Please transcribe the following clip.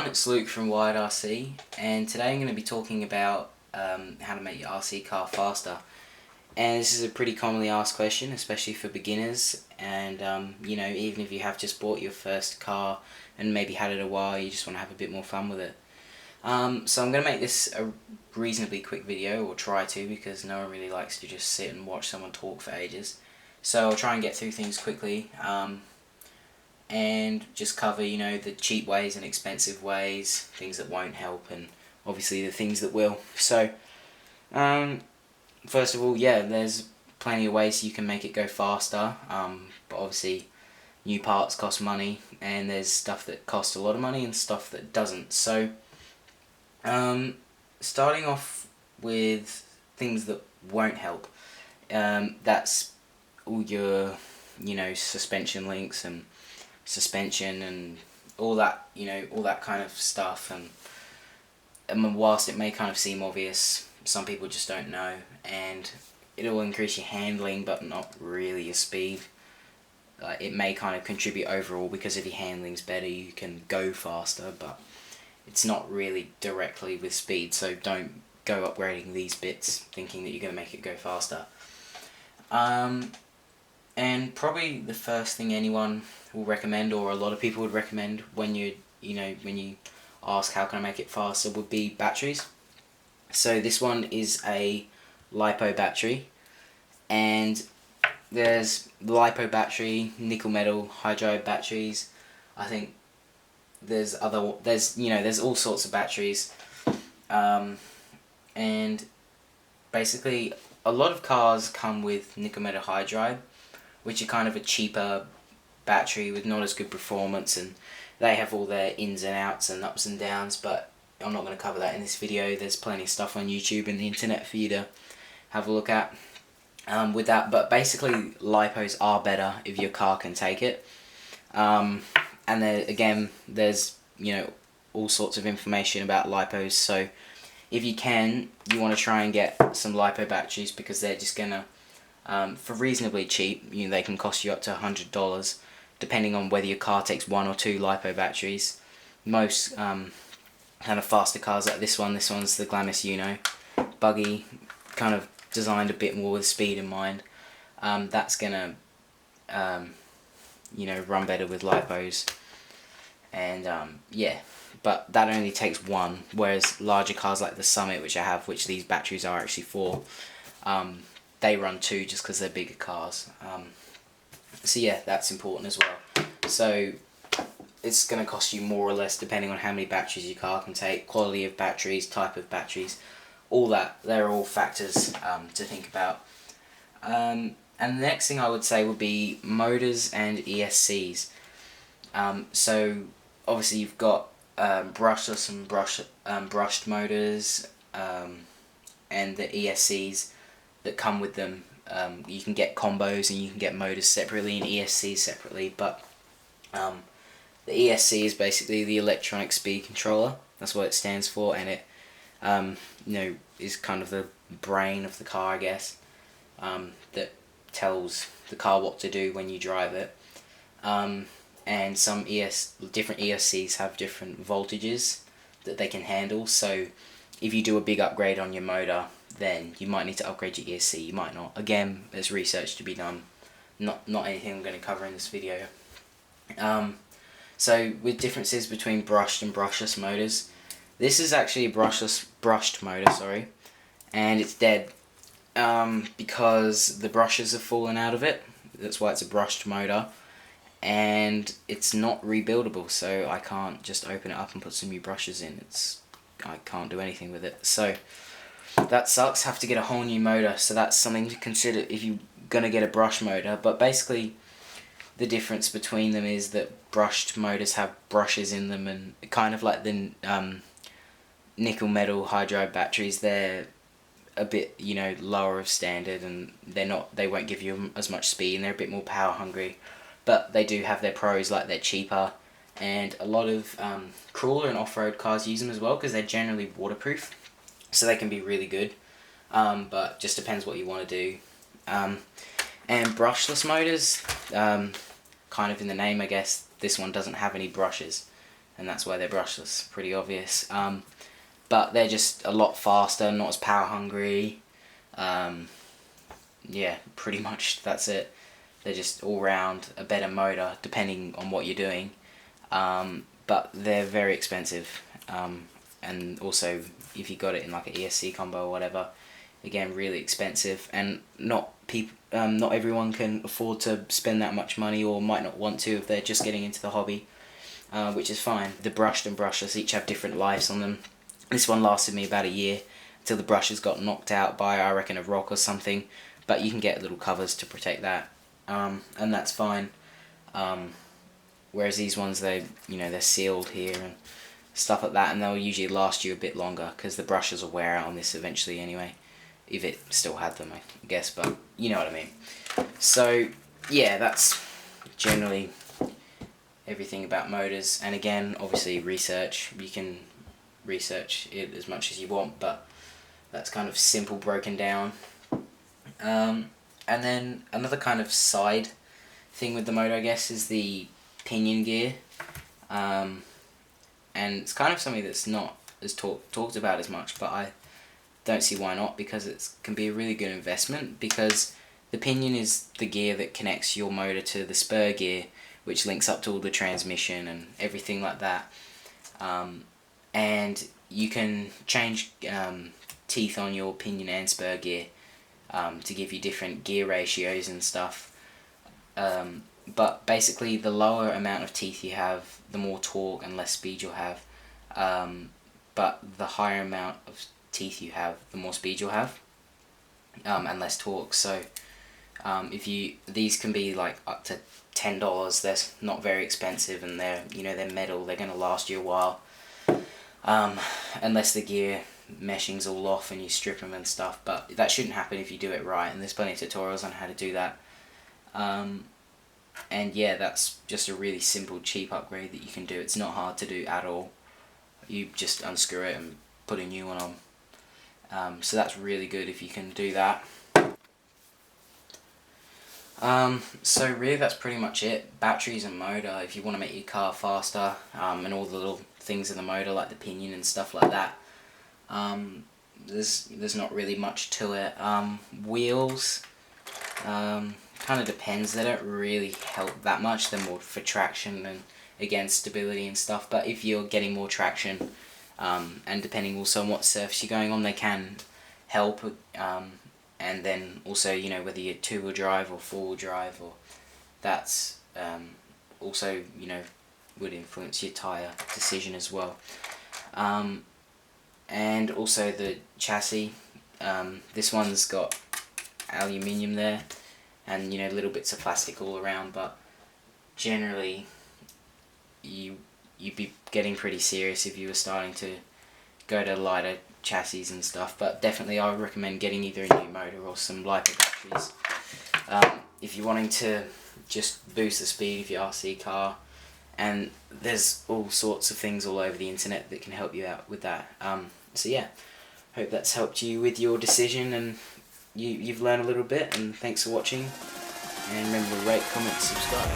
It's Luke from Wired RC, and today I'm going to be talking about how to make your RC car faster. And this is a pretty commonly asked question, especially for beginners, and you know, even if you have just bought your first car and maybe had it a while, you just want to have a bit more fun with it. So I'm going to make this a reasonably quick video, or try to, because no one really likes to just sit and watch someone talk for ages. So I'll try and get through things quickly. And just cover, you know, the cheap ways and expensive ways, things that won't help, and obviously the things that will. So, first of all, yeah, there's plenty of ways you can make it go faster, but obviously new parts cost money, and there's stuff that costs a lot of money and stuff that doesn't. So, starting off with things that won't help, that's all your, you know, suspension links and suspension and all that, you know, all that kind of stuff. And whilst it may kind of seem obvious, some people just don't know, and it will increase your handling but not really your speed. It may kind of contribute overall, because if your handling's better you can go faster, but it's not really directly with speed, so don't go upgrading these bits thinking that you're going to make it go faster. And probably the first thing anyone will recommend, or a lot of people would recommend when you ask how can I make it faster, would be batteries. So this one is a Lipo battery, and there's the Lipo battery, nickel metal hydride batteries. I think there's all sorts of batteries, and basically a lot of cars come with nickel metal hydride, which are kind of a cheaper battery with not as good performance, and they have all their ins and outs and ups and downs, but I'm not going to cover that in this video. There's plenty of stuff on YouTube and the internet for you to have a look at with that, but basically Lipos are better if your car can take it. And then again, there's, you know, all sorts of information about Lipos, so if you can, you want to try and get some Lipo batteries, because they're just going to, for reasonably cheap, you know, they can cost you up to $100, depending on whether your car takes 1 or 2 Lipo batteries. Most kind of faster cars like this one's the Glamis Uno, buggy, kind of designed a bit more with speed in mind. That's gonna, you know, run better with Lipos, and yeah, but that only takes 1, whereas larger cars like the Summit, which I have, which these batteries are actually for, they run 2 just because they're bigger cars. So yeah, that's important as well. So it's going to cost you more or less depending on how many batteries your car can take, quality of batteries, type of batteries, all that. They're all factors to think about. And the next thing I would say would be motors and ESCs. So obviously you've got brushless and brushed motors, and the ESCs that come with them. You can get combos and you can get motors separately and ESCs separately, but the ESC is basically the electronic speed controller. That's what it stands for, and it you know, is kind of the brain of the car, I guess, that tells the car what to do when you drive it. And some different ESCs have different voltages that they can handle, so if you do a big upgrade on your motor, then you might need to upgrade your ESC, you might not. Again, there's research to be done, not anything I'm going to cover in this video. So with differences between brushed and brushless motors, this is actually a brushed motor, sorry, and it's dead because the brushes have fallen out of it. That's why it's a brushed motor, and it's not rebuildable, so I can't just open it up and put some new brushes in. I can't do anything with it, so that sucks. Have to get a whole new motor, so that's something to consider if you're gonna get a brush motor. But basically the difference between them is that brushed motors have brushes in them, and kind of like the nickel metal hydride batteries, they're a bit, you know, lower of standard, and they won't give you as much speed, and they're a bit more power hungry, but they do have their pros, like they're cheaper, and a lot of crawler and off-road cars use them as well, because they're generally waterproof, so they can be really good, but just depends what you want to do. And brushless motors, kind of in the name, I guess, this one doesn't have any brushes. and that's why they're brushless. Pretty obvious. But they're just a lot faster, not as power hungry. Yeah, pretty much that's it. They're just all round a better motor, depending on what you're doing. But they're very expensive. And also, if you got it in like an ESC combo or whatever, again, really expensive. And not everyone can afford to spend that much money, or might not want to if they're just getting into the hobby, which is fine. The brushed and brushless each have different lives on them. This one lasted me about a year until the brushes got knocked out by, I reckon, a rock or something. But you can get little covers to protect that, and that's fine. Whereas these ones, they're sealed here and stuff like that, and they'll usually last you a bit longer because the brushes will wear out on this eventually anyway, if it still had them, I guess. But you know what I mean. So yeah, that's generally everything about motors. And again, obviously research. You can research it as much as you want, but that's kind of simple broken down. And then another kind of side thing with the motor, I guess, is the pinion gear. And it's kind of something that's not as talked about as much, but I don't see why not, because it can be a really good investment, because the pinion is the gear that connects your motor to the spur gear, which links up to all the transmission and everything like that. And you can change teeth on your pinion and spur gear to give you different gear ratios and stuff. But basically, the lower amount of teeth you have, the more torque and less speed you'll have. But the higher amount of teeth you have, the more speed you'll have, and less torque. So these can be like up to $10. They're not very expensive, and they're metal. They're gonna last you a while, unless the gear meshing's all off and you strip them and stuff. But that shouldn't happen if you do it right, and there's plenty of tutorials on how to do that. And yeah, that's just a really simple, cheap upgrade that you can do. It's not hard to do at all. You just unscrew it and put a new one on. So that's really good if you can do that. So really that's pretty much it. Batteries and motor, if you want to make your car faster, and all the little things in the motor like the pinion and stuff like that. There's not really much to it. Wheels, kind of depends. They don't really help that much. They're more for traction and, again, stability and stuff. But if you're getting more traction, and depending also on what surface you're going on, they can help. And then also, whether you're two-wheel drive or four-wheel drive, or that's also, would influence your tyre decision as well. And also the chassis. This one's got aluminium there, and little bits of plastic all around, but generally you'd be getting pretty serious if you were starting to go to lighter chassis and stuff. But definitely I would recommend getting either a new motor or some Lipo batteries if you're wanting to just boost the speed of your RC car. And there's all sorts of things all over the internet that can help you out with that. So yeah, hope that's helped you with your decision, and you've learned a little bit, and thanks for watching, and remember to rate, comment, subscribe.